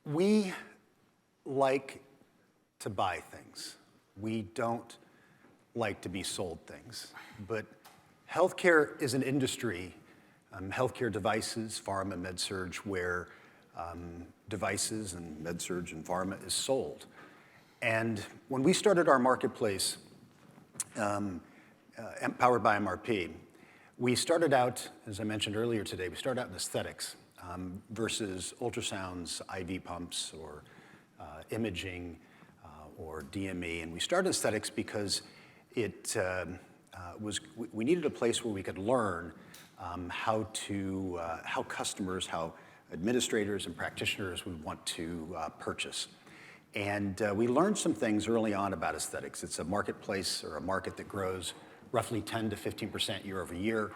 We like to buy things. We don't like to be sold things. But healthcare is an industry, healthcare devices, pharma, med-surg, where devices and med-surg and pharma is sold. And when we started our marketplace, powered by MRP, we started out, as I mentioned earlier today, we started out in aesthetics versus ultrasounds, IV pumps, or imaging, or DME. And we started aesthetics because we needed a place where we could learn how customers, how administrators and practitioners would want to purchase. And we learned some things early on about aesthetics. It's a marketplace or a market that grows roughly 10 to 15% year over year.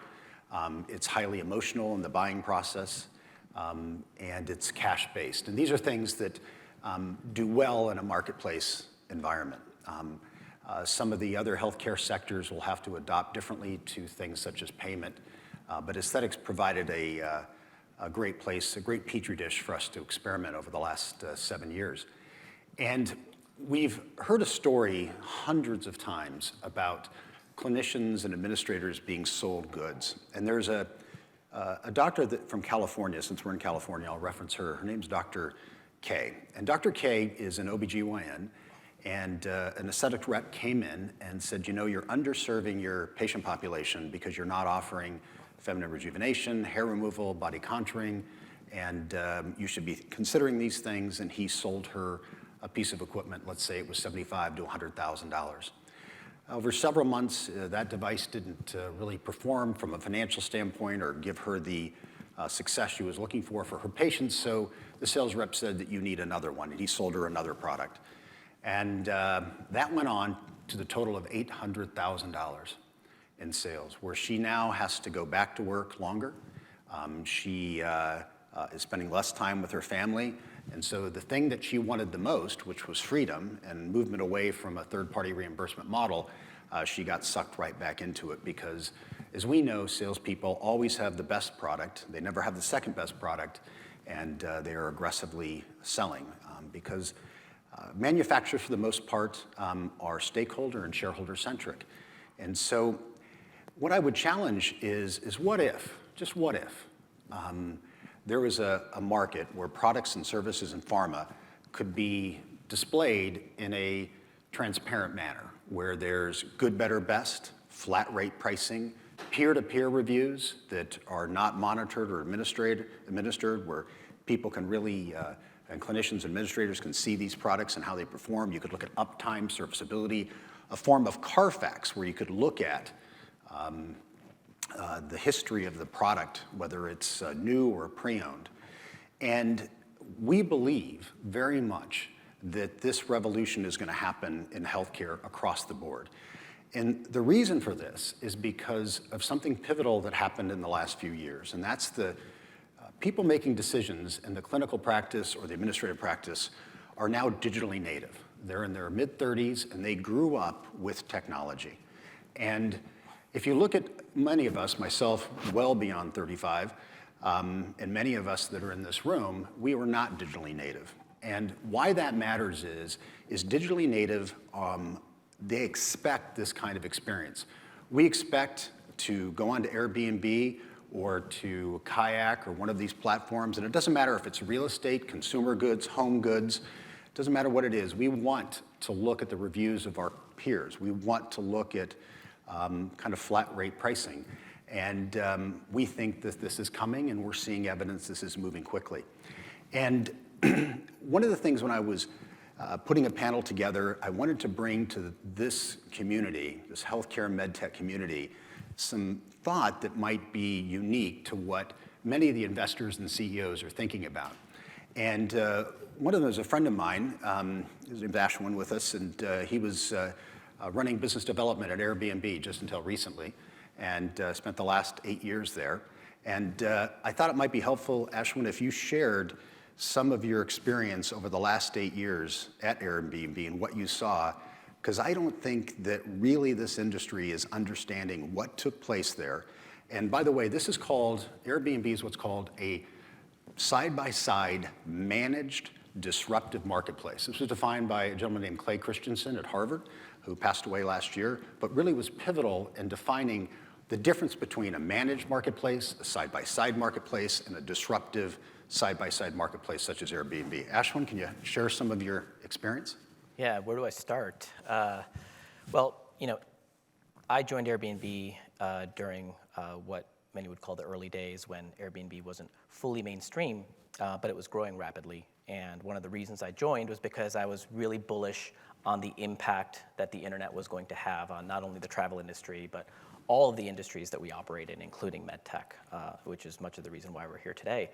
It's highly emotional in the buying process, and it's cash-based. And these are things that do well in a marketplace environment. Some of the other healthcare sectors will have to adopt differently to things such as payment, but aesthetics provided a great place, a great petri dish for us to experiment over the last 7 years. And we've heard a story hundreds of times about clinicians and administrators being sold goods. And there's a doctor from California, since we're in California, I'll reference her. Her name's Dr. K. And Dr. K is an OBGYN, and an aesthetic rep came in and said, you know, you're underserving your patient population because you're not offering feminine rejuvenation, hair removal, body contouring, and you should be considering these things. And he sold her a piece of equipment, let's say it was $75,000 to $100,000. Over several months, that device didn't really perform from a financial standpoint or give her the success she was looking for her patients, so the sales rep said that you need another one, and he sold her another product. And that went on to the total of $800,000 in sales, where she now has to go back to work longer. She is spending less time with her family. And so the thing that she wanted the most, which was freedom and movement away from a third-party reimbursement model, she got sucked right back into it because, as we know, salespeople always have the best product. They never have the second best product, and they are aggressively selling because manufacturers, for the most part, are stakeholder and shareholder-centric. And so what I would challenge is what if, just what if, there was a market where products and services in pharma could be displayed in a transparent manner, where there's good, better, best, flat rate pricing, peer-to-peer reviews that are not monitored or administered, where people can really, and clinicians and administrators can see these products and how they perform. You could look at uptime, serviceability, a form of Carfax where you could look at the history of the product, whether it's new or pre-owned. And we believe very much that this revolution is going to happen in healthcare across the board. And the reason for this is because of something pivotal that happened in the last few years, and that's the people making decisions in the clinical practice or the administrative practice are now digitally native. They're in their mid-30s, and they grew up with technology. And if you look at many of us, myself well beyond 35, and many of us that are in this room, we were not digitally native. And why that matters is digitally native, they expect this kind of experience. We expect to go onto Airbnb or to Kayak or one of these platforms, and it doesn't matter if it's real estate, consumer goods, home goods, it doesn't matter what it is. We want to look at the reviews of our peers. We want to look at kind of flat rate pricing. And we think that this is coming, and we're seeing evidence this is moving quickly. And one of the things when I was putting a panel together, I wanted to bring to this community, this healthcare medtech community, some thought that might be unique to what many of the investors and CEOs are thinking about. And one of them is a friend of mine, his name's Ashwin with us, and he was running business development at Airbnb just until recently, and spent the last 8 years there. And I thought it might be helpful, Ashwin, if you shared some of your experience over the last 8 years at Airbnb and what you saw, because I don't think that really this industry is understanding what took place there. And by the way, this is called, Airbnb is what's called a side-by-side managed disruptive marketplace. This was defined by a gentleman named Clay Christensen at Harvard, who passed away last year, but really was pivotal in defining the difference between a managed marketplace, a side-by-side marketplace, and a disruptive side-by-side marketplace such as Airbnb. Ashwin, can you share some of your experience? Yeah, where do I start? Well, I joined Airbnb during what many would call the early days when Airbnb wasn't fully mainstream, but it was growing rapidly. And one of the reasons I joined was because I was really bullish on the impact that the internet was going to have on not only the travel industry, but all of the industries that we operate in, including medtech, which is much of the reason why we're here today.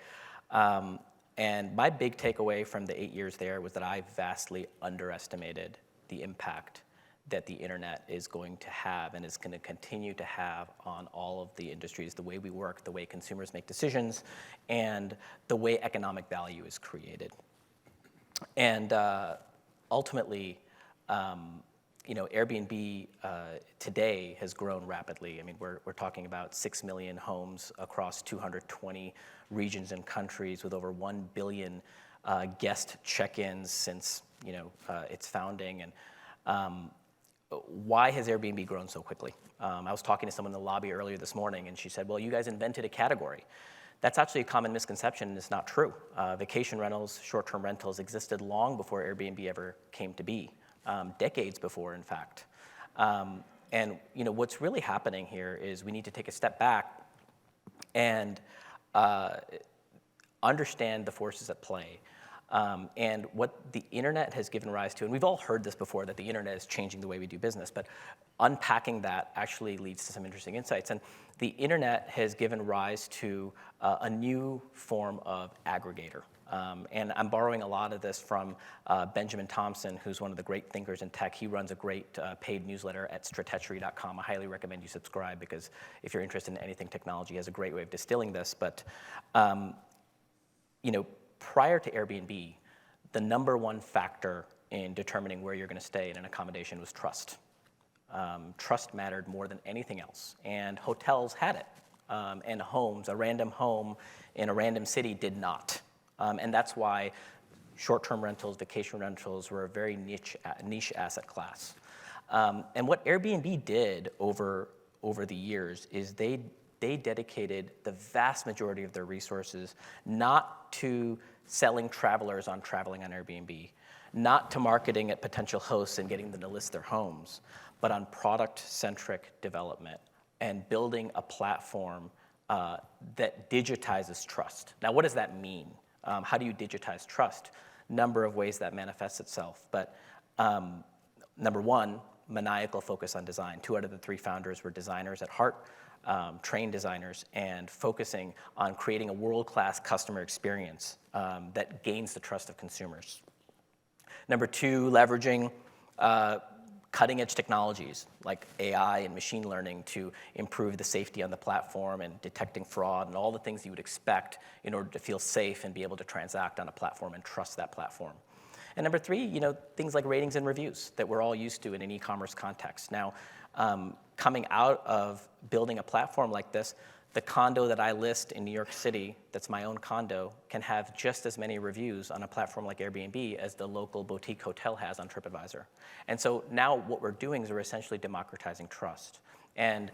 And my big takeaway from the 8 years there was that I vastly underestimated the impact that the internet is going to have and is going to continue to have on all of the industries, the way we work, the way consumers make decisions, and the way economic value is created. And ultimately, Airbnb today has grown rapidly. I mean, we're talking about 6 million homes across 220 regions and countries with over 1 billion guest check-ins since its founding. And why has Airbnb grown so quickly? I was talking to someone in the lobby earlier this morning, and she said, "Well, you guys invented a category." That's actually a common misconception, and it's not true. Vacation rentals, short-term rentals existed long before Airbnb ever came to be. Decades before, in fact. And what's really happening here is we need to take a step back and understand the forces at play. And what the internet has given rise to, and we've all heard this before, that the internet is changing the way we do business, but unpacking that actually leads to some interesting insights. And the internet has given rise to a new form of aggregator. And I'm borrowing a lot of this from Benjamin Thompson, who's one of the great thinkers in tech. He runs a great paid newsletter at stratechery.com. I highly recommend you subscribe because if you're interested in anything technology, he has a great way of distilling this. But prior to Airbnb, the number one factor in determining where you're going to stay in an accommodation was trust. Trust mattered more than anything else, and hotels had it, and homes, a random home in a random city did not. And that's why short-term rentals, vacation rentals were a very niche asset class. And what Airbnb did over the years is they dedicated the vast majority of their resources not to selling travelers on traveling on Airbnb, not to marketing at potential hosts and getting them to list their homes, but on product-centric development and building a platform that digitizes trust. Now, what does that mean? How do you digitize trust? Number of ways that manifests itself. But number one, maniacal focus on design. 2 out of the 3 founders were designers at heart, trained designers, and focusing on creating a world-class customer experience that gains the trust of consumers. Number 2, leveraging cutting-edge technologies like AI and machine learning to improve the safety on the platform and detecting fraud and all the things you would expect in order to feel safe and be able to transact on a platform and trust that platform. And number 3, things like ratings and reviews that we're all used to in an e-commerce context. Now, coming out of building a platform like this, the condo that I list in New York City, that's my own condo, can have just as many reviews on a platform like Airbnb as the local boutique hotel has on TripAdvisor. And so now what we're doing is we're essentially democratizing trust. And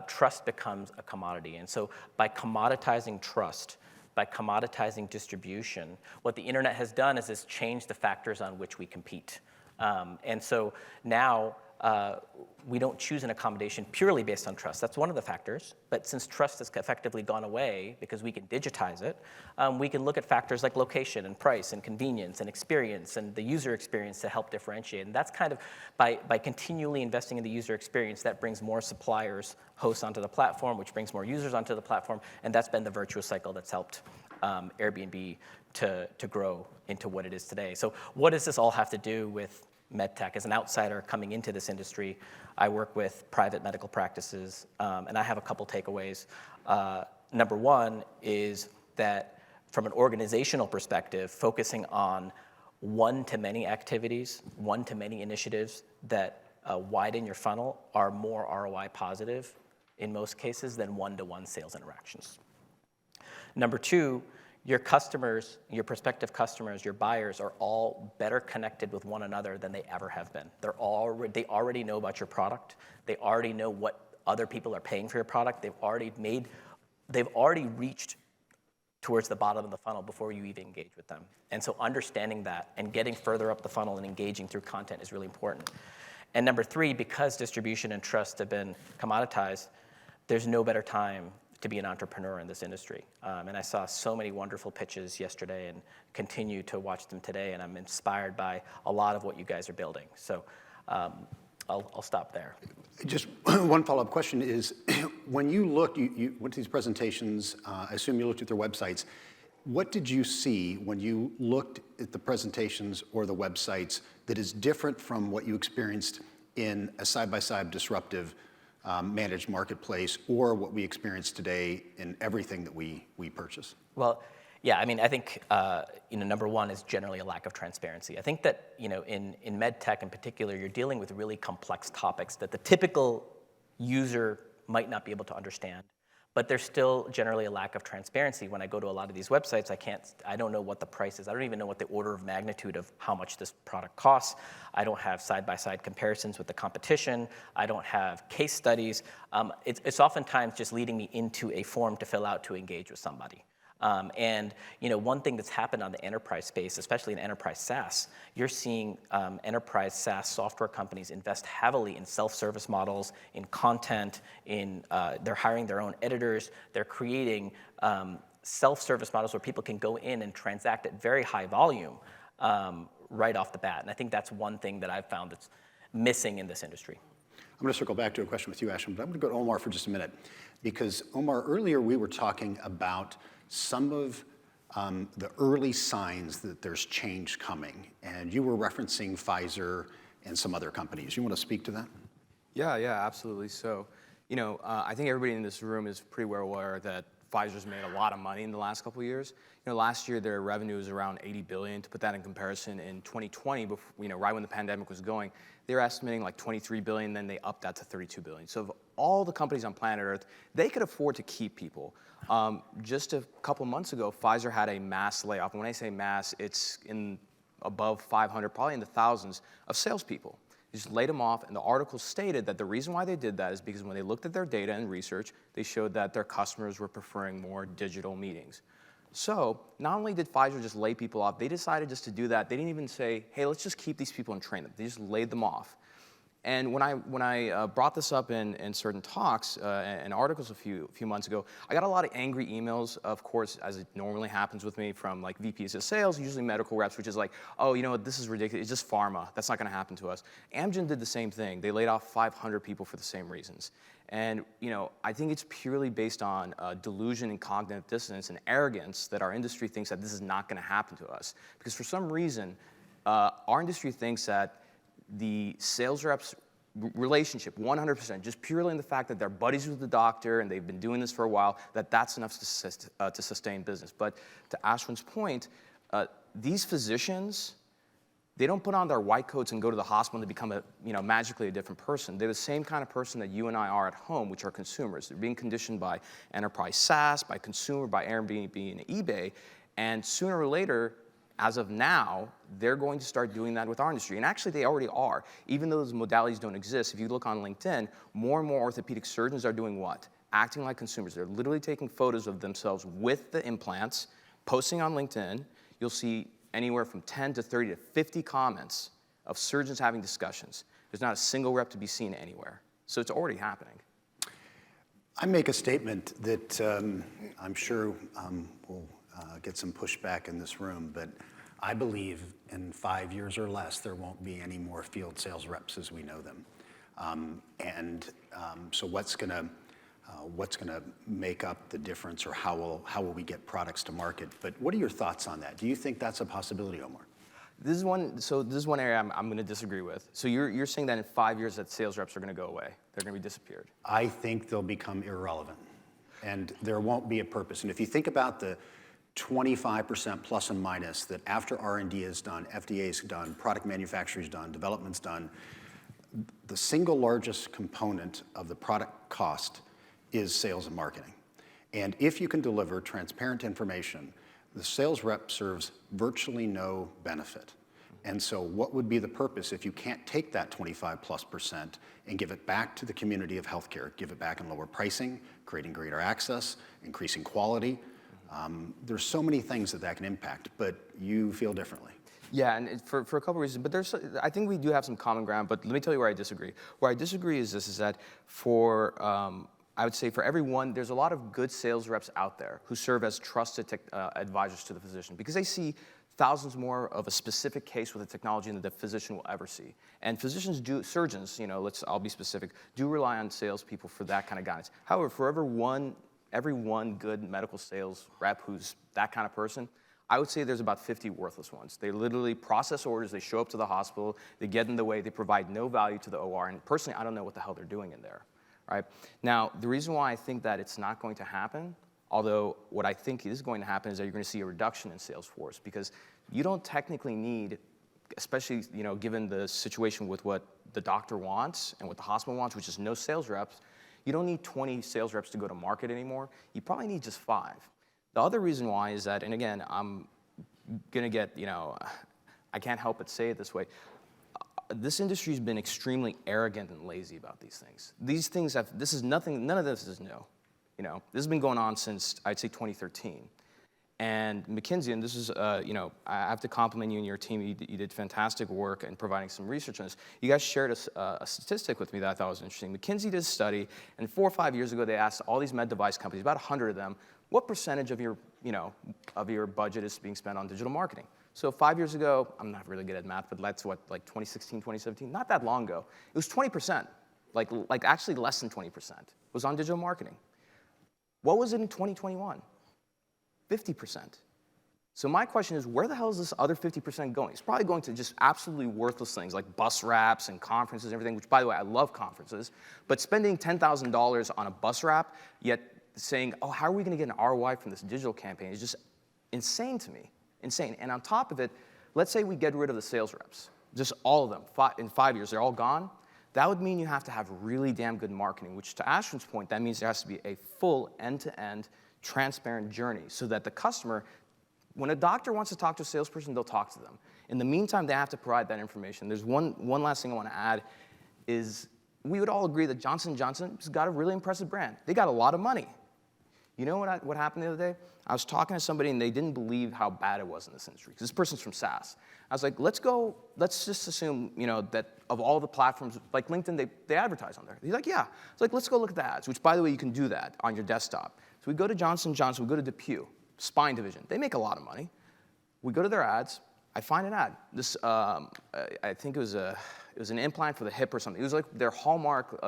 trust becomes a commodity. And so by commoditizing trust, by commoditizing distribution, what the internet has done is it's changed the factors on which we compete. And so now we don't choose an accommodation purely based on trust. That's one of the factors. But since trust has effectively gone away because we can digitize it, we can look at factors like location and price and convenience and experience and the user experience to help differentiate. And that's kind of by continually investing in the user experience, that brings more suppliers, hosts onto the platform, which brings more users onto the platform. And that's been the virtuous cycle that's helped Airbnb to grow into what it is today. So what does this all have to do with medtech? As an outsider coming into this industry, I work with private medical practices, and I have a couple takeaways. Number one is that from an organizational perspective, focusing on one-to-many activities, one-to-many initiatives that widen your funnel are more ROI positive in most cases than one-to-one sales interactions. Number two, your customers, your prospective customers, your buyers are all better connected with one another than they ever have been. They already know about your product. They already know what other people are paying for your product. They've already reached towards the bottom of the funnel before you even engage with them. And so understanding that and getting further up the funnel and engaging through content is really important. And number three, because distribution and trust have been commoditized, there's no better time to be an entrepreneur in this industry. And I saw so many wonderful pitches yesterday and continue to watch them today, and I'm inspired by a lot of what you guys are building. So I'll stop there. Just one follow-up question is, when you looked, you went to these presentations, I assume you looked at their websites. What did you see when you looked at the presentations or the websites that is different from what you experienced in a side-by-side disruptive managed marketplace, or what we experience today in everything that we purchase? Well, yeah, I mean, I think number one is generally a lack of transparency. I think that in med tech in particular, you're dealing with really complex topics that the typical user might not be able to understand. But there's still generally a lack of transparency. When I go to a lot of these websites, I don't know what the price is. I don't even know what the order of magnitude of how much this product costs. I don't have side-by-side comparisons with the competition. I don't have case studies. It's oftentimes just leading me into a form to fill out to engage with somebody. And one thing that's happened on the enterprise space, especially in enterprise SaaS, you're seeing enterprise SaaS software companies invest heavily in self-service models, in content, they're hiring their own editors, they're creating self-service models where people can go in and transact at very high volume right off the bat. And I think that's one thing that I've found that's missing in this industry. I'm going to circle back to a question with you, Ashwin, but I'm going to go to Omar for just a minute. Because, Omar, earlier we were talking about some of the early signs that there's change coming, and you were referencing Pfizer and some other companies. You want to speak to that? Yeah, absolutely. So, I think everybody in this room is pretty well aware that Pfizer's made a lot of money in the last couple of years. Last year their revenue was around $80 billion. To put that in comparison, in 2020, before, right when the pandemic was going, they were estimating like $23 billion. Then they upped that to $32 billion. So of all the companies on planet Earth, they could afford to keep people. Just a couple months ago, Pfizer had a mass layoff. And when I say mass, it's in above 500, probably in the thousands of salespeople. They just laid them off, and the article stated that the reason why they did that is because when they looked at their data and research, they showed that their customers were preferring more digital meetings. So not only did Pfizer just lay people off, they decided just to do that. They didn't even say, hey, let's just keep these people and train them. They just laid them off. And when I brought this up in certain talks and articles a few months ago, I got a lot of angry emails, of course, as it normally happens with me, from like VPs of sales, usually medical reps, which is like, oh, this is ridiculous. It's just pharma. That's not going to happen to us. Amgen did the same thing. They laid off 500 people for the same reasons. And I think it's purely based on delusion and cognitive dissonance and arrogance that our industry thinks that this is not going to happen to us. Because for some reason, our industry thinks that the sales reps relationship, 100%, just purely in the fact that they're buddies with the doctor and they've been doing this for a while, that's enough to sustain business. But to Ashwin's point, these physicians, they don't put on their white coats and go to the hospital and they become magically a different person. They're the same kind of person that you and I are at home, which are consumers. They're being conditioned by enterprise SaaS, by consumer, by Airbnb and eBay, and sooner or later, as of now, they're going to start doing that with our industry. And actually, they already are. Even though those modalities don't exist, if you look on LinkedIn, more and more orthopedic surgeons are doing what? Acting like consumers. They're literally taking photos of themselves with the implants, posting on LinkedIn. You'll see anywhere from 10 to 30 to 50 comments of surgeons having discussions. There's not a single rep to be seen anywhere. So it's already happening. I make a statement that I'm sure will get some pushback in this room, but I believe in 5 years or less, there won't be any more field sales reps as we know them. So what's going to make up the difference, or how will we get products to market? But what are your thoughts on that? Do you think that's a possibility, Omar? This is one area I'm going to disagree with. So you're saying that in 5 years that sales reps are going to go away. They're going to be disappeared. I think they'll become irrelevant, and there won't be a purpose. And if you think about the 25% plus and minus that after R&D is done, FDA is done, product manufacturing is done, development's done, the single largest component of the product cost is sales and marketing. And if you can deliver transparent information the sales rep serves virtually no benefit. And so what would be the purpose if you can't take that 25+% and give it back to the community of healthcare, give it back in lower pricing, creating greater access, increasing quality? There's so many things that can impact, but you feel differently. Yeah, and for a couple reasons, but I think we do have some common ground, but let me tell you where I disagree. Where I disagree is that I would say for everyone, there's a lot of good sales reps out there who serve as trusted advisors to the physician because they see thousands more of a specific case with a technology than the physician will ever see. And surgeons, I'll be specific, do rely on salespeople for that kind of guidance. However, for every one good medical sales rep who's that kind of person, I would say there's about 50 worthless ones. They literally process orders, they show up to the hospital, they get in the way, they provide no value to the OR, and personally, I don't know what the hell they're doing in there, right? Now, the reason why I think that it's not going to happen, although what I think is going to happen is that you're going to see a reduction in sales force because you don't technically need, especially given the situation with what the doctor wants and what the hospital wants, which is no sales reps, you don't need 20 sales reps to go to market anymore. You probably need just 5. The other reason why is that, and again, I'm going to get, I can't help but say it this way, this industry's been extremely arrogant and lazy about these things. These things none of this is new. This has been going on since, I'd say, 2013. And McKinsey, and this is, I have to compliment you and your team. You did fantastic work in providing some research on this. You guys shared a statistic with me that I thought was interesting. McKinsey did a study, and 4 or 5 years ago, they asked all these med device companies, about 100 of them, what percentage of your budget is being spent on digital marketing? So 5 years ago, I'm not really good at math, but that's what, like 2016, 2017? Not that long ago. It was 20%, like actually less than 20% was on digital marketing. What was it in 2021? 50%. So my question is, where the hell is this other 50% going? It's probably going to just absolutely worthless things like bus wraps and conferences and everything, which, by the way, I love conferences. But spending $10,000 on a bus wrap, yet saying, oh, how are we going to get an ROI from this digital campaign is just insane to me. Insane. And on top of it, let's say we get rid of the sales reps, just all of them. In 5 years, they're all gone. That would mean you have to have really damn good marketing, which to Ashwin's point, that means there has to be a full end-to-end transparent journey so that the customer, when a doctor wants to talk to a salesperson, they'll talk to them. In the meantime, they have to provide that information. There's one last thing I want to add is we would all agree that Johnson & Johnson has got a really impressive brand. They got a lot of money. You know what happened the other day? I was talking to somebody and they didn't believe how bad it was in this industry. Because this person's from SaaS. I was like, let's just assume, that of all the platforms, like LinkedIn, they advertise on there. He's like, yeah. It's like, let's go look at the ads, which by the way, you can do that on your desktop. So we go to Johnson & Johnson, we go to DePuy, spine division. They make a lot of money. We go to their ads. I find an ad. This, I think it was an implant for the hip or something. It was like their hallmark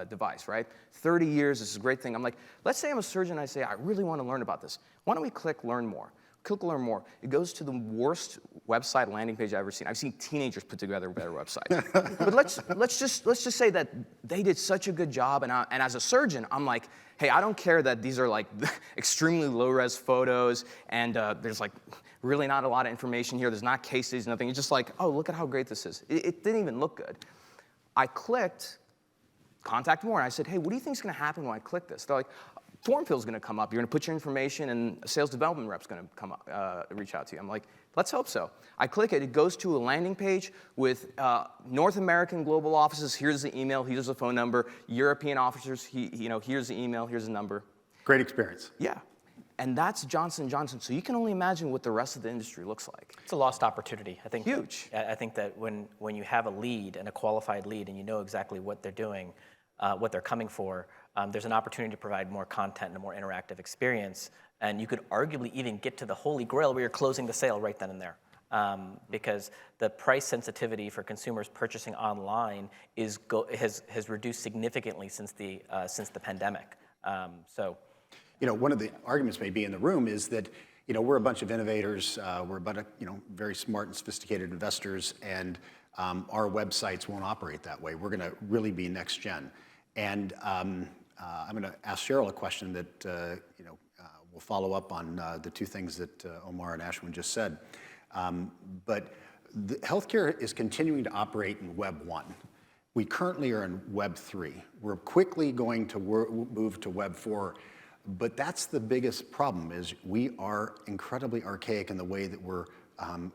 device, right? 30 years, this is a great thing. I'm like, let's say I'm a surgeon and I say, I really want to learn about this. Why don't we click Learn More? Click Learn More. It goes to the worst website landing page I've ever seen. I've seen teenagers put together a better website. But let's just say that they did such a good job, and as a surgeon, I'm like, hey, I don't care that these are like extremely low-res photos, and there's like really not a lot of information here. There's not case studies, nothing. It's just like, oh, look at how great this is. It didn't even look good. I clicked Contact More, and I said, hey, what do you think is going to happen when I click this? They're like, form fill is going to come up. You're going to put your information, and a sales development rep's going to come up, reach out to you. I'm like, let's hope so. I click it. It goes to a landing page with North American global offices. Here's the email. Here's the phone number. European officers. Here's the email. Here's the number. Great experience. Yeah. And that's Johnson & Johnson. So you can only imagine what the rest of the industry looks like. It's a lost opportunity. I think huge. I think that when you have a lead and a qualified lead and you know exactly what they're doing, what they're coming for, there's an opportunity to provide more content and a more interactive experience. And you could arguably even get to the holy grail where you're closing the sale right then and there. Because the price sensitivity for consumers purchasing online has reduced significantly since the pandemic. One of the arguments may be in the room is that, we're a bunch of innovators, we're a bunch of, very smart and sophisticated investors, and our websites won't operate that way. We're going to really be next gen. And I'm going to ask Cheryl a question that, will follow up on the two things that Omar and Ashwin just said. But the healthcare is continuing to operate in Web 1. We currently are in Web 3. We're quickly going to move to Web 4. But that's the biggest problem, is we are incredibly archaic in the way that we're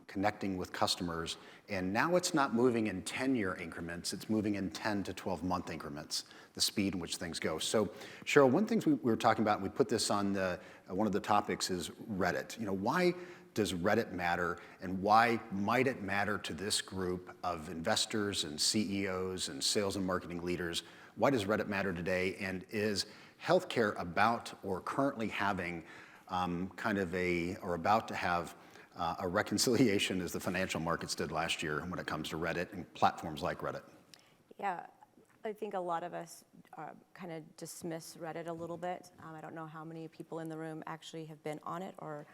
connecting with customers. And now it's not moving in 10-year increments, it's moving in 10 to 12-month increments, the speed in which things go. So Cheryl, one thing we were talking about, and we put this on one of the topics, is Reddit. Why does Reddit matter, and why might it matter to this group of investors and CEOs and sales and marketing leaders? Why does Reddit matter today, and is healthcare about or currently having or about to have a reconciliation as the financial markets did last year when it comes to Reddit and platforms like Reddit? Yeah, I think a lot of us kind of dismiss Reddit a little bit. I don't know how many people in the room actually have been on it or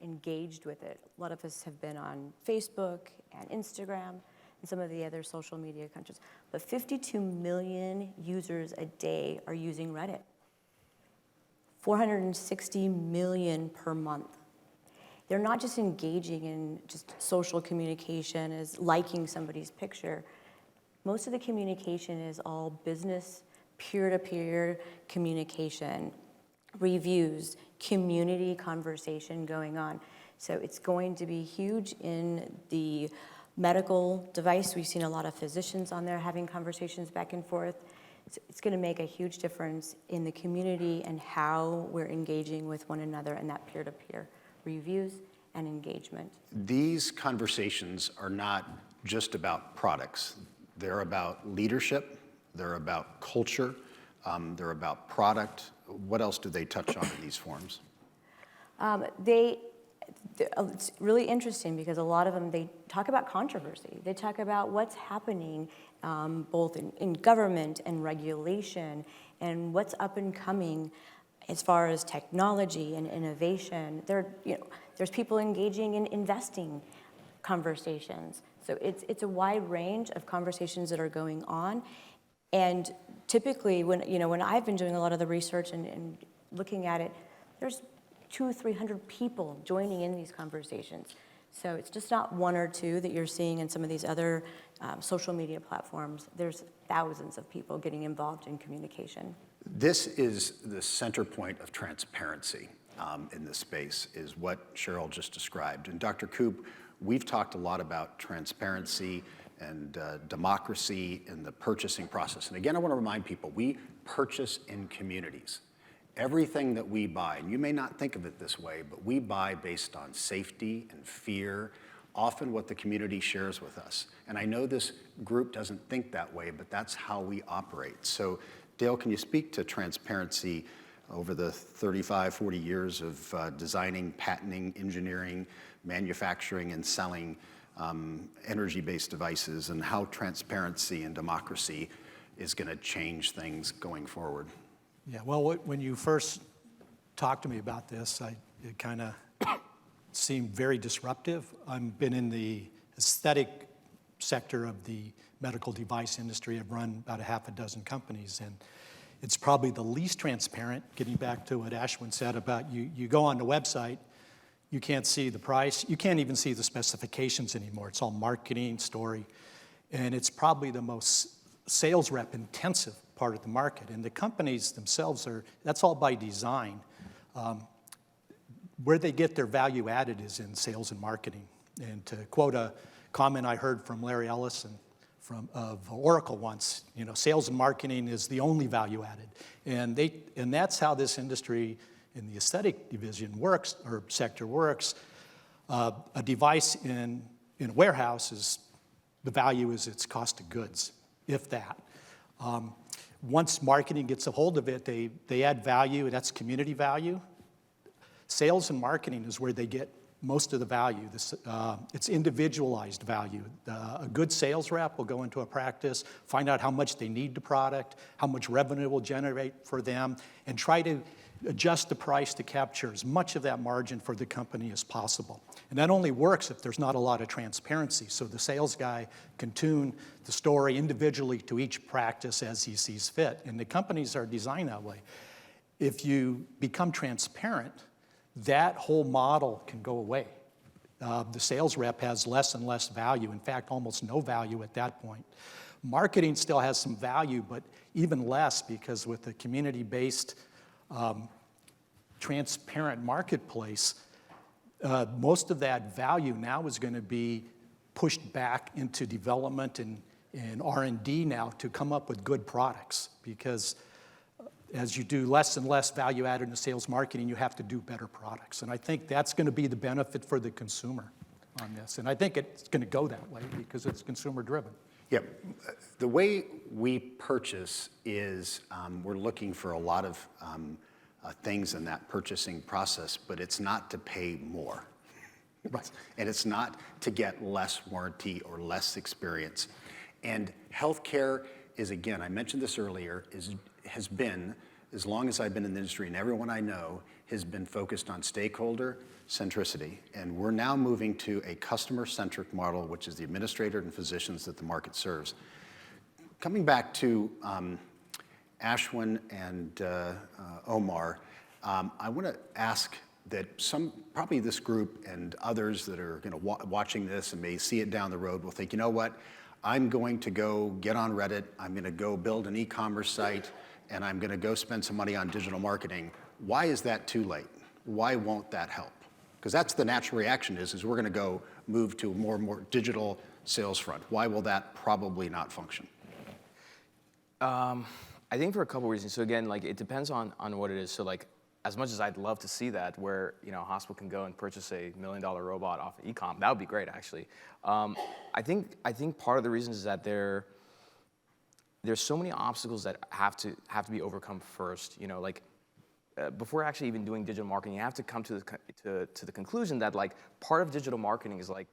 engaged with it. A lot of us have been on Facebook and Instagram and some of the other social media countries. But 52 million users a day are using Reddit. 460 million per month. They're not just engaging in just social communication as liking somebody's picture. Most of the communication is all business, peer-to-peer communication, reviews, community conversation going on. So it's going to be huge in the medical device. We've seen a lot of physicians on there having conversations back and forth. It's going to make a huge difference in the community and how we're engaging with one another and that peer-to-peer reviews and engagement. These conversations are not just about products. They're about leadership, they're about culture, they're about product. What else do they touch on in these forums? It's really interesting because a lot of them, they talk about controversy. They talk about what's happening both in government and regulation and what's up and coming as far as technology and innovation. There's people engaging in investing conversations. So it's a wide range of conversations that are going on. And typically, when I've been doing a lot of the research and looking at it, there's 200 or 300 people joining in these conversations. So it's just not one or two that you're seeing in some of these other social media platforms. There's thousands of people getting involved in communication. This is the center point of transparency in this space, is what Cheryl just described. And Dr. Koop, we've talked a lot about transparency and democracy in the purchasing process. And again, I want to remind people, we purchase in communities. Everything that we buy, and you may not think of it this way, but we buy based on safety and fear, often what the community shares with us. And I know this group doesn't think that way, but that's how we operate. So Dale, can you speak to transparency over the 35, 40 years of designing, patenting, engineering, manufacturing, and selling energy-based devices, and how transparency and democracy is going to change things going forward? Yeah, well, when you first talked to me about this, it kind of seemed very disruptive. I've been in the aesthetic sector of the medical device industry. I've run about a half a dozen companies, and it's probably the least transparent, getting back to what Ashwin said about you go on the website, you can't see the price, you can't even see the specifications anymore. It's all marketing, story, and it's probably the most sales rep intensive part of the market. And the companies themselves that's all by design. Where they get their value added is in sales and marketing. And to quote a comment I heard from Larry Ellison of Oracle once, sales and marketing is the only value added. And that's how this industry in the aesthetic division works, or sector works. A device in a warehouse the value is its cost of goods, if that. Once marketing gets a hold of it, they add value, that's community value. Sales and marketing is where they get most of the value. It's individualized value. A good sales rep will go into a practice, find out how much they need the product, how much revenue will generate for them, and try to adjust the price to capture as much of that margin for the company as possible. And that only works if there's not a lot of transparency. So the sales guy can tune the story individually to each practice as he sees fit. And the companies are designed that way. If you become transparent, that whole model can go away. The sales rep has less and less value, in fact, almost no value at that point. Marketing still has some value, but even less, because with the community-based transparent marketplace, most of that value now is going to be pushed back into development and R&D now to come up with good products, because as you do less and less value added in sales marketing, you have to do better products. And I think that's going to be the benefit for the consumer on this. And I think it's going to go that way because it's consumer driven. Yep. The way we purchase is we're looking for a lot of things in that purchasing process, but it's not to pay more. Right. And it's not to get less warranty or less experience. And healthcare is, again, I mentioned this earlier, has been, as long as I've been in the industry, and everyone I know has been focused on stakeholder centricity. And we're now moving to a customer-centric model, which is the administrator and physicians that the market serves. Coming back to Ashwin and Omar, I want to ask that probably this group and others that are going to watching this and may see it down the road will think, you know what, I'm going to go get on Reddit, I'm going to go build an e-commerce site, and I'm going to go spend some money on digital marketing. Why is that too late? Why won't that help? Because that's the natural reaction is we're going to go move to a more and more digital sales front. Why will that probably not function? I think for a couple reasons. So again, like it depends on what it is. So like as much as I'd love to see that, where a hospital can go and purchase a $1 million robot off of e-com, that would be great actually. I think part of the reason is that there's so many obstacles that have to be overcome first. Before actually even doing digital marketing, you have to come to the conclusion that like part of digital marketing is like,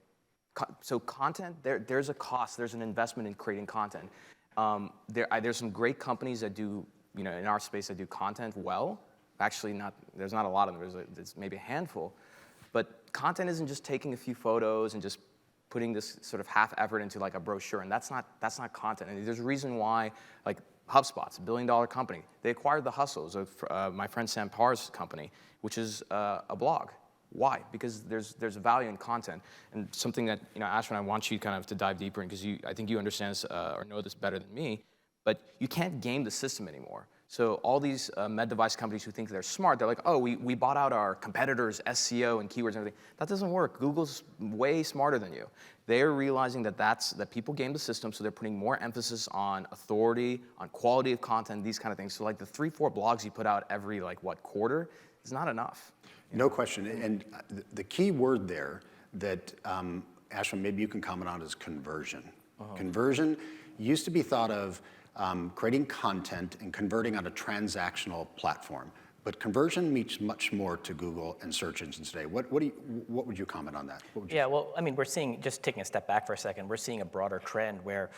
so content, there's a cost, there's an investment in creating content. There's some great companies that do, in our space that do content well. Actually, there's not a lot of them, there's maybe a handful. But content isn't just taking a few photos and just putting this sort of half effort into like a brochure, and that's not content. And there's a reason why, like HubSpot's a $1 billion company. They acquired The Hustles of my friend Sam Parr's company, which is a blog. Why? Because there's value in content, and something that Ashwin, I want you kind of to dive deeper in, because I think you understand this or know this better than me. But you can't game the system anymore. So all these med device companies who think they're smart, they're like, oh, we bought out our competitors' SEO and keywords and everything. That doesn't work. Google's way smarter than you. They're realizing that people game the system, so they're putting more emphasis on authority, on quality of content, these kind of things. So like the 3-4 blogs you put out every quarter is not enough. No question. And the key word there that, Ashwin, maybe you can comment on is conversion. Conversion used to be thought of creating content and converting on a transactional platform. But conversion means much more to Google and search engines today. What would you comment on that? Yeah, well, I mean, we're seeing, just taking a step back for a second, we're seeing a broader trend where,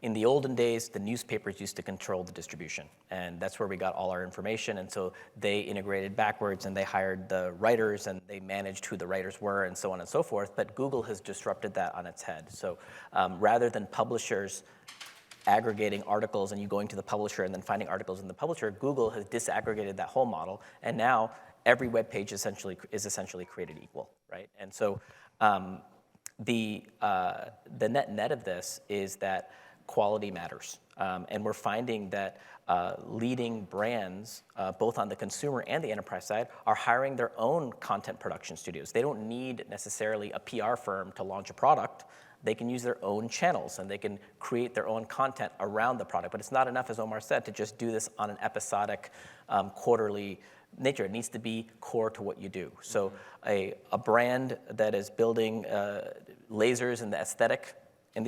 in the olden days, the newspapers used to control the distribution, and that's where we got all our information, and so they integrated backwards, and they hired the writers, and they managed who the writers were, and so on and so forth, but Google has disrupted that on its head. So rather than publishers aggregating articles and you going to the publisher and then finding articles in the publisher, Google has disaggregated that whole model, and now every web page is essentially created equal, right? And so the net of this is that quality matters, and we're finding that leading brands, both on the consumer and the enterprise side, are hiring their own content production studios. They don't need necessarily a PR firm to launch a product. They can use their own channels, and they can create their own content around the product. But it's not enough, as Omar said, to just do this on an episodic, quarterly nature. It needs to be core to what you do. So a brand that is building lasers in the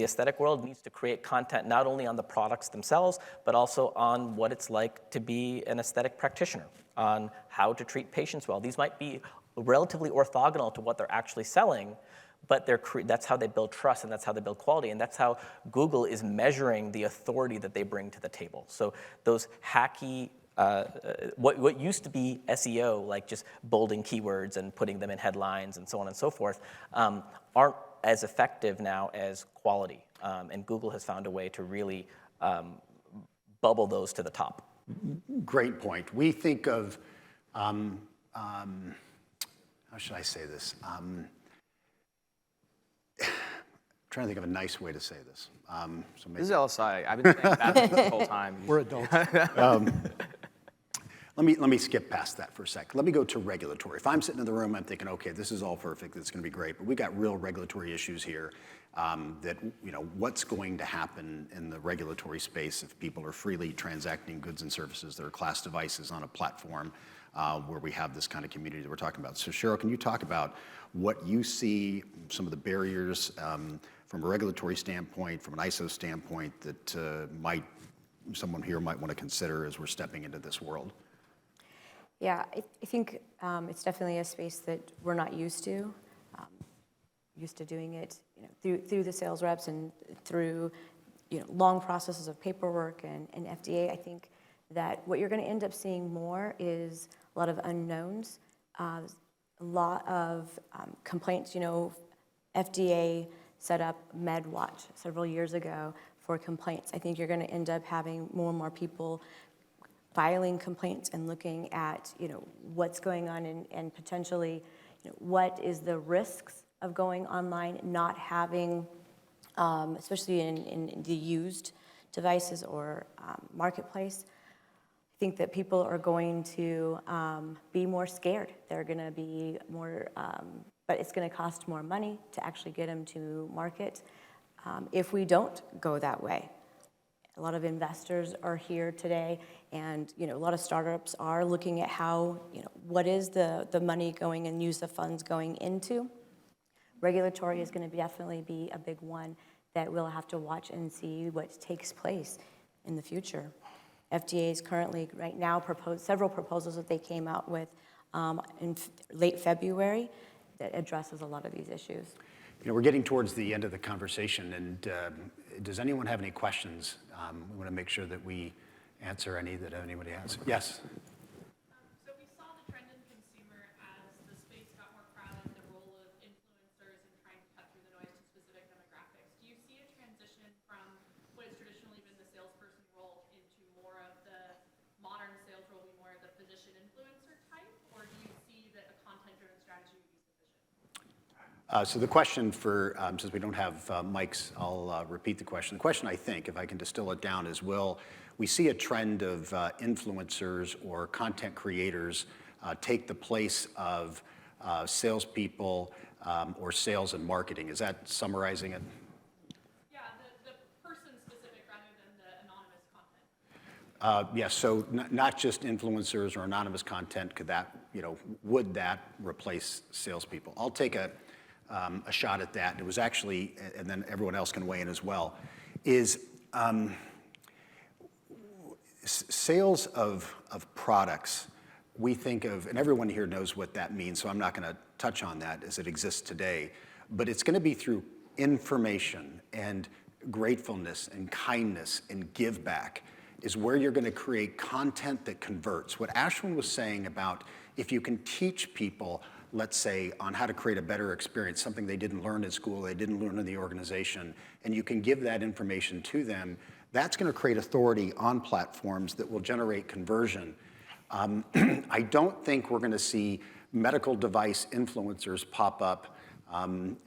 aesthetic world needs to create content not only on the products themselves, but also on what it's like to be an aesthetic practitioner, on how to treat patients well. These might be relatively orthogonal to what they're actually selling, but that's how they build trust, and that's how they build quality, and that's how Google is measuring the authority that they bring to the table. So those hacky, what used to be SEO, like just bolding keywords and putting them in headlines and so on and so forth, aren't as effective now as quality. And Google has found a way to really bubble those to the top. Great point. We think of, how should I say this? Trying to think of a nice way to say this. This is LSI. I've been saying that the whole time. We're adults. Let me skip past that for a sec. Let me go to regulatory. If I'm sitting in the room, I'm thinking, okay, this is all perfect, it's going to be great, but we've got real regulatory issues here that, what's going to happen in the regulatory space if people are freely transacting goods and services that are class devices on a platform where we have this kind of community that we're talking about. So Cheryl, can you talk about what you see, some of the barriers from a regulatory standpoint, from an ISO standpoint that someone here might want to consider as we're stepping into this world? Yeah, I think it's definitely a space that we're not used to. Used to doing it, through the sales reps and through, long processes of paperwork and FDA. I think that what you're going to end up seeing more is a lot of unknowns, a lot of complaints. FDA set up MedWatch several years ago for complaints. I think you're going to end up having more and more people filing complaints and looking at, what's going on and potentially, what is the risks of going online, not having, especially in the used devices or marketplace. I think that people are going to be more scared. They're going to be more, but it's going to cost more money to actually get them to market if we don't go that way. A lot of investors are here today, and a lot of startups are looking at how, what is the money going and use the funds going into. Regulatory is going to definitely be a big one that we'll have to watch and see what takes place in the future. FDA is currently, right now, several proposals that they came out with in late February that addresses a lot of these issues. We're getting towards the end of the conversation, and does anyone have any questions? We want to make sure that we answer any that anybody has. Yes? So we saw the trend in consumer as the space got more crowded, the role of influencers and trying to cut through the noise to specific demographics. Do you see a transition from what has traditionally been the salesperson role into more of the modern sales role, be more of the physician influencer type, or do you see that a content-driven strategy would be sufficient? So the question since we don't have mics, I'll repeat the question. The question, I think, if I can distill it down, is will we see a trend of influencers or content creators take the place of salespeople or sales and marketing? Is that summarizing it? Yeah, the person-specific rather than the anonymous content. Yes, so not just influencers or anonymous content. Would that replace salespeople? I'll take a shot at that. It was actually, and then everyone else can weigh in as well, is sales of products, we think of, and everyone here knows what that means, so I'm not going to touch on that as it exists today, but it's going to be through information and gratefulness and kindness and give back is where you're going to create content that converts. What Ashwin was saying about if you can teach people, let's say, on how to create a better experience, something they didn't learn at school, they didn't learn in the organization, and you can give that information to them, that's going to create authority on platforms that will generate conversion. I don't think we're going to see medical device influencers pop up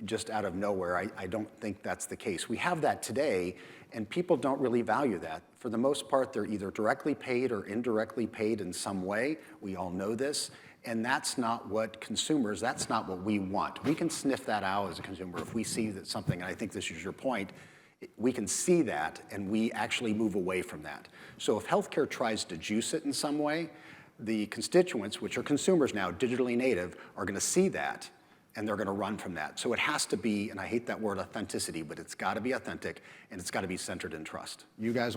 just out of nowhere. I don't think that's the case. We have that today, and people don't really value that. For the most part, they're either directly paid or indirectly paid in some way. We all know this. And that's not what consumers, that's not what we want. We can sniff that out as a consumer if we see that something, and I think this is your point, we can see that and we actually move away from that. So if healthcare tries to juice it in some way, the constituents, which are consumers now, digitally native, are going to see that and they're going to run from that. So it has to be, and I hate that word authenticity, but it's got to be authentic and it's got to be centered in trust. You guys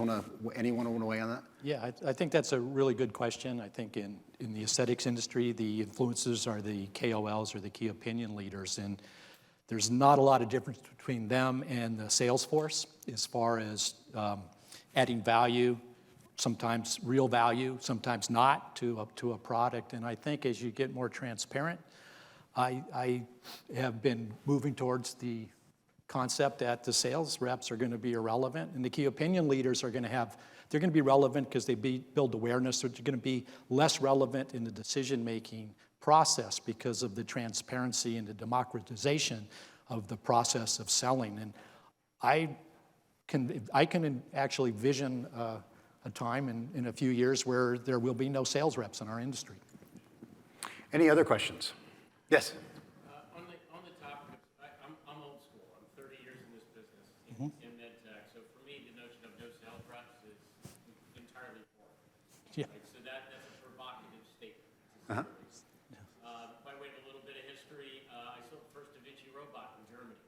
anyone want to weigh on that? Yeah, I think that's a really good question. I think in the aesthetics industry, the influencers are the KOLs or the key opinion leaders, and there's not a lot of difference between them and the sales force as far as adding value, sometimes real value, sometimes not to a product. And I think as you get more transparent, I have been moving towards the concept that the sales reps are going to be irrelevant, and the key opinion leaders are going to they're going to be relevant because they build awareness. They're going to be less relevant in the decision-making process because of the transparency and the democratization of the process of selling. And I can actually vision a a time in a few years where there will be no sales reps in our industry. Any other questions? Yes. On the topic, I'm old school. I'm 30 years in this business in medtech. So for me, the notion of no sales reps is entirely foreign. Yeah. Right? So that's a provocative statement. Uh-huh. By way of a little bit of history, I sold the first Da Vinci robot in Germany.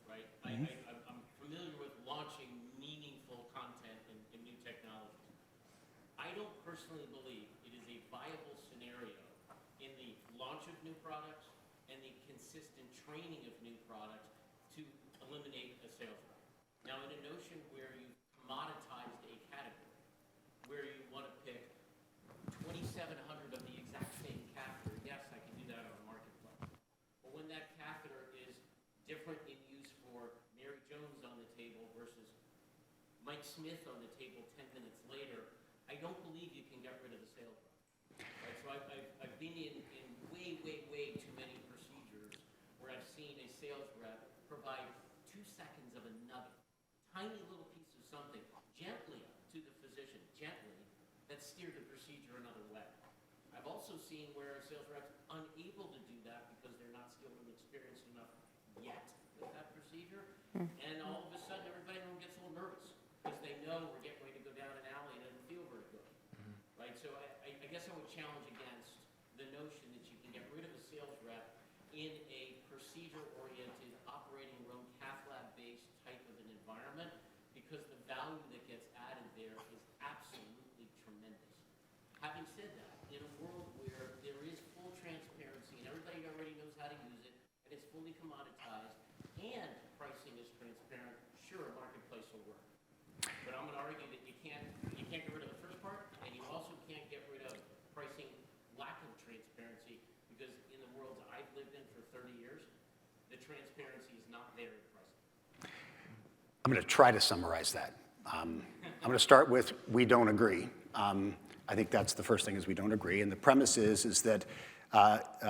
Right? I'm familiar with launching meaningful content and new technologies. I don't personally believe it is a viable scenario in the launch of new products and the consistent training of new products to eliminate a sales rep. Now, in a notion where you've commoditized a category, where you want to pick 2,700 of the exact same catheter, yes, I can do that on a marketplace. But when that catheter is different in use for Mary Jones on the table versus Mike Smith on the table 10 minutes later, I don't believe you can get rid of the sales rep. Right? So I've been in way too many procedures where I've seen a sales rep provide 2 seconds of another tiny little piece of something gently to the physician, gently, that steered the procedure another way. I've also seen where a sales rep's unable to do that because they're not skilled and experienced enough yet with that procedure, and all of a sudden everybody in the room gets a little nervous because they know we're getting ready to go down an alley and it doesn't feel very good. Right? So I guess I would challenge against the notion that you can get rid of a sales rep in a procedure-oriented, operating room, cath lab-based type of an environment, because the value that gets added there is absolutely tremendous. Having said that, in a world where there is full transparency and everybody already knows how to use it, and it's fully commoditized, and pricing is transparent, sure, a marketplace will work. But I'm going to argue that you can't get rid of the first part, and you also can't get rid of pricing lack of transparency, because in the worlds I've lived in for 30 years, the transparency is not there in pricing. I'm going to try to summarize that. I'm going to start with we don't agree. I think that's the first thing is we don't agree. And the premise is that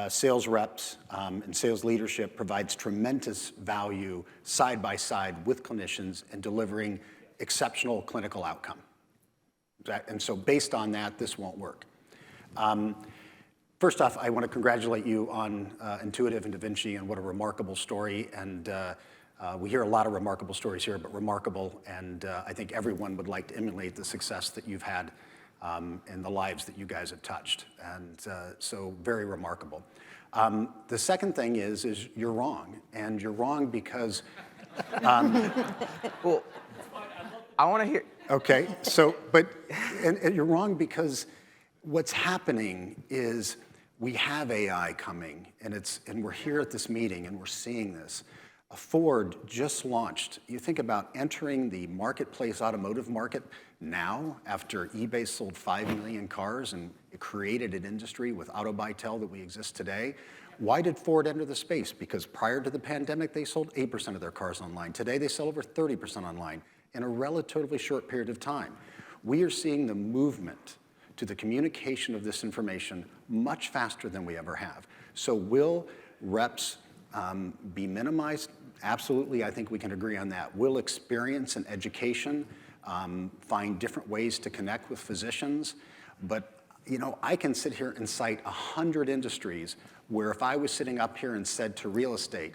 sales reps and sales leadership provides tremendous value side by side with clinicians in delivering exceptional clinical outcome. And so based on that, this won't work. First off, I want to congratulate you on Intuitive and Da Vinci and what a remarkable story. And we hear a lot of remarkable stories here, but remarkable. And I think everyone would like to emulate the success that you've had in the lives that you guys have touched. And so very remarkable. The second thing is you're wrong. And you're wrong because... Well, I want to hear. Okay, so, and you're wrong because what's happening is we have AI coming, and we're here at this meeting, and we're seeing this. Ford just launched. You think about entering the marketplace automotive market now, after eBay sold 5 million cars, and it created an industry with AutoBuyTel that we exist today. Why did Ford enter the space? Because prior to the pandemic, they sold 8% of their cars online. Today, they sell over 30% online in a relatively short period of time. We are seeing the movement to the communication of this information much faster than we ever have. So will reps be minimized? Absolutely, I think we can agree on that. Will experience and education find different ways to connect with physicians? But I can sit here and cite 100 industries where if I was sitting up here and said to real estate,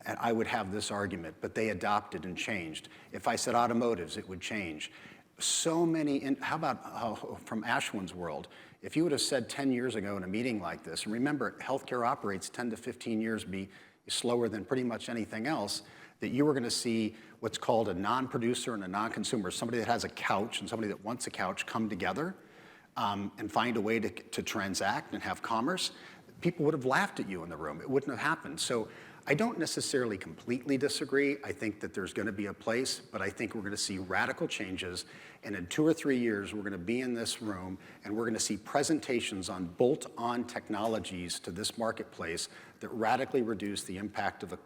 and I would have this argument, but they adopted and changed. If I said automotives, it would change. So many, how about from Ashwin's world? If you would have said 10 years ago in a meeting like this, and remember, healthcare operates 10 to 15 years slower than pretty much anything else, that you were going to see what's called a non-producer and a non-consumer, somebody that has a couch and somebody that wants a couch come together and find a way to transact and have commerce, people would have laughed at you in the room. It wouldn't have happened. So I don't necessarily completely disagree. I think that there's going to be a place, but I think we're going to see radical changes. And in 2 or 3 years, we're going to be in this room, and we're going to see presentations on bolt-on technologies to this marketplace that radically reduce the impact of a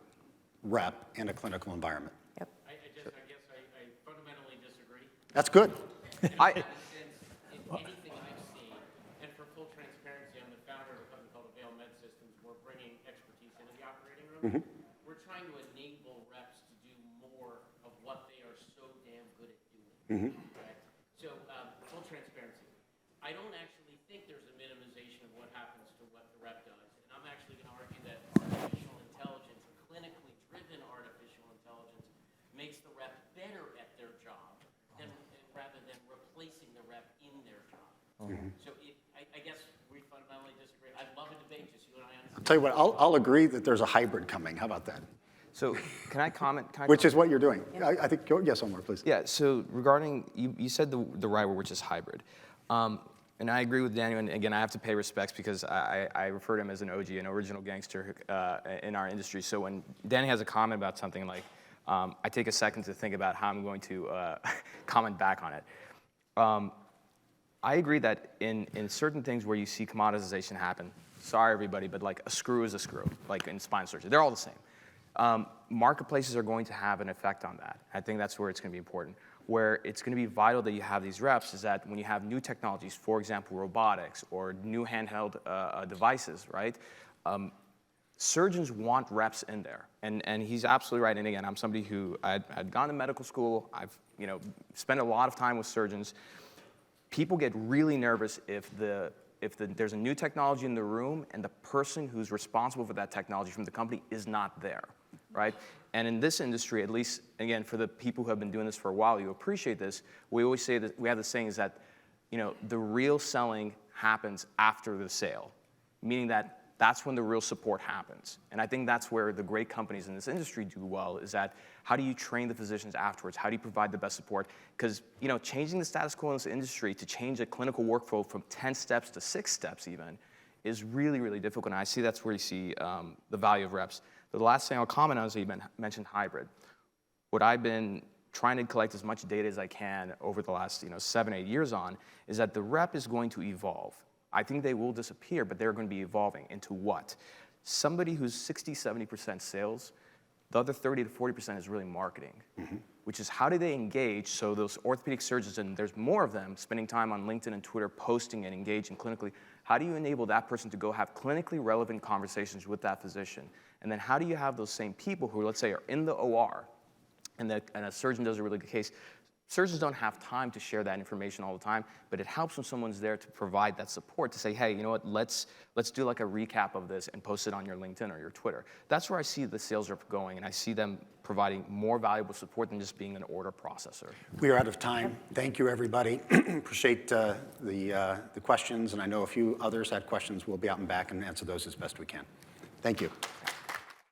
rep in a clinical environment. Yep. I guess I fundamentally disagree. That's good. In anything I've seen, and for full transparency, I'm the founder of a company called Avail Med Systems. We're bringing expertise into the operating room. We're trying to enable reps to do more of what they are so damn good at doing. Right? So I don't actually think there's a minimization of what happens to what the rep does. And I'm actually going to argue that artificial intelligence, clinically driven artificial intelligence, makes the rep better at their job rather than replacing the rep in their job. So I guess we fundamentally disagree. I'd love a debate, just you and I I'll tell you what, I'll agree that there's a hybrid coming. How about that? So can I comment? Which is what you're doing. I think, yes, Omar, please. Yeah, so regarding, you said the right word, which is hybrid. And I agree with Daniel, and again, I have to pay respects because I refer to him as an OG, an original gangster in our industry. So when Danny has a comment about something, like, I take a second to think about how I'm going to comment back on it. I agree that in certain things where you see commoditization happen, sorry everybody, but like a screw is a screw, like in spine surgery, they're all the same. Marketplaces are going to have an effect on that. I think that's where it's going to be important. Where it's going to be vital that you have these reps is that when you have new technologies, for example, robotics or new handheld devices, right? Surgeons want reps in there, and he's absolutely right. And again, I'm somebody who I'd gone to medical school. I've spent a lot of time with surgeons. People get really nervous if there's a new technology in the room and the person who's responsible for that technology from the company is not there, right? And in this industry, at least, again, for the people who have been doing this for a while, you appreciate this. We always say that we have the saying is that, the real selling happens after the sale, meaning that that's when the real support happens. And I think that's where the great companies in this industry do well, is that how do you train the physicians afterwards? How do you provide the best support? Because, changing the status quo in this industry to change a clinical workflow from 10 steps to 6 steps even is really, really difficult. And I see that's where you see the value of reps. The last thing I'll comment on is that you mentioned hybrid. What I've been trying to collect as much data as I can over the last 7, 8 years on is that the rep is going to evolve. I think they will disappear, but they're going to be evolving into what? Somebody who's 60, 70% sales, the other 30 to 40% is really marketing, which is how do they engage so those orthopedic surgeons, and there's more of them, spending time on LinkedIn and Twitter, posting and engaging clinically, how do you enable that person to go have clinically relevant conversations with that physician? And then how do you have those same people who, let's say, are in the OR, and a surgeon does a really good case? Surgeons don't have time to share that information all the time, but it helps when someone's there to provide that support to say, hey, you know what, let's do like a recap of this and post it on your LinkedIn or your Twitter. That's where I see the sales rep going, and I see them providing more valuable support than just being an order processor. We are out of time. Thank you, everybody. Appreciate the questions, and I know a few others had questions. We'll be out and back and answer those as best we can. Thank you.